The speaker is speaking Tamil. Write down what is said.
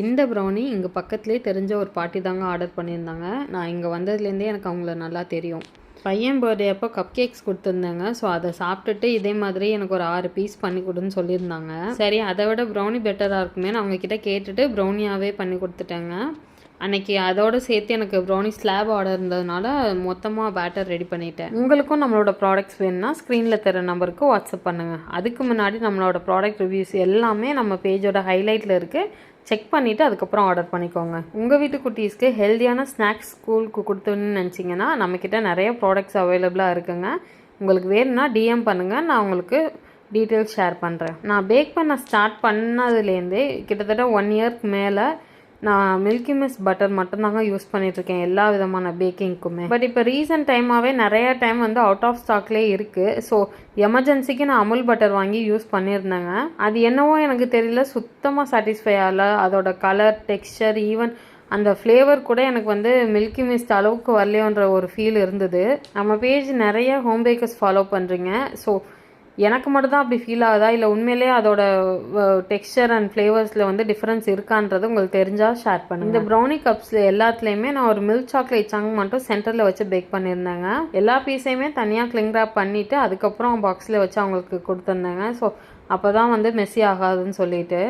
இந்த ப்ரௌனி இங்கே பக்கத்துலேயே தெரிஞ்ச ஒரு பாட்டி தாங்க ஆர்டர் பண்ணியிருந்தாங்க. நான் இங்கே வந்ததுலேருந்தே எனக்கு அவங்கள நல்லா தெரியும். பையன் பர்த்டே அப்போ கப் கேக்ஸ் கொடுத்துருந்தாங்க. ஸோ அதை சாப்பிட்டுட்டு இதே மாதிரி எனக்கு ஒரு 6 பீஸ் பண்ணி கொடுன்னு சொல்லியிருந்தாங்க. சரி, அதை விட ப்ரௌனி பெட்டராக இருக்குமே நான் அவங்கக்கிட்ட கேட்டுட்டு ப்ரௌனியாகவே பண்ணி கொடுத்துட்டேங்க. அன்றைக்கி அதோடு சேர்த்து எனக்கு ப்ரௌனி ஸ்லாப் ஆர்டர் இருந்ததுனால மொத்தமாக பேட்டர் ரெடி பண்ணிட்டேன். உங்களுக்கும் நம்மளோட ப்ராடக்ட்ஸ் வேணும்னா ஸ்க்ரீனில் தர நம்பருக்கு வாட்ஸ்அப் பண்ணுங்கள். அதுக்கு முன்னாடி நம்மளோட ப்ராடக்ட் ரிவ்யூஸ் எல்லாமே நம்ம பேஜோட ஹைலைட்டில் இருக்குது. செக் பண்ணிவிட்டு அதுக்கப்புறம் ஆர்டர் பண்ணிக்கோங்க. உங்கள் வீட்டு குட்டீஸ்க்கு ஹெல்த்தியான ஸ்நாக்ஸ் ஸ்கூலுக்கு கொடுத்துன்னு நினச்சிங்கன்னா நம்மக்கிட்ட நிறைய ப்ராடக்ட்ஸ் அவைலபிளாக இருக்குங்க. உங்களுக்கு வேணும்னா டிஎம் பண்ணுங்கள், நான் உங்களுக்கு டீட்டெயில்ஸ் ஷேர் பண்ணுறேன். நான் பேக் பண்ண ஸ்டார்ட் பண்ணதுலேருந்தே கிட்டத்தட்ட 1 இயர்க்கு மேலே நான் மில்கி மிஸ்ட் பட்டர் மட்டும்தாங்க யூஸ் பண்ணிகிட்ருக்கேன் எல்லா விதமான பேக்கிங்க்குமே. பட் இப்போ ரீசெண்ட் டைமாகவே நிறையா டைம் வந்து அவுட் ஆஃப் ஸ்டாக்லேயே இருக்குது. ஸோ எமர்ஜென்சிக்கு நான் அமுல் பட்டர் வாங்கி யூஸ் பண்ணியிருந்தேங்க. அது என்னவோ எனக்கு தெரியல, சுத்தமாக சாட்டிஸ்ஃபை ஆகலை. அதோட கலர், டெக்ஸ்சர், ஈவன் அந்த ஃப்ளேவர் கூட எனக்கு வந்து மில்கி மிஸ்ட் அளவுக்கு வரலையோன்ற ஒரு ஃபீல் இருந்தது. நம்ம பேஜ் நிறைய ஹோம் பேக்கர்ஸ் ஃபாலோ பண்ணுறீங்க. ஸோ எனக்கு மட்டும் தான் அப்படி ஃபீல் ஆகுதா, இல்லை உண்மையிலேயே அதோட டெக்ஸ்சர் அண்ட் ஃப்ளேவர்ஸில் வந்து டிஃப்ரென்ஸ் இருக்கான்றது உங்களுக்கு தெரிஞ்சால் ஷேர் பண்ணுங்கள். இந்த ப்ரௌனி கப்ஸில் எல்லாத்துலேயுமே நான் ஒரு மில்க் சாக்லேட் சங்க் மட்டும் சென்டரில் வச்சு பேக் பண்ணியிருந்தேங்க. எல்லா பீஸையுமே தனியாக கிளிங் ரேப் பண்ணிவிட்டு அதுக்கப்புறம் பாக்ஸில் வச்சு அவங்களுக்கு கொடுத்துருந்தேங்க. ஸோ அப்போ தான் வந்து மெஸ்ஸி ஆகாதுன்னு சொல்லிட்டு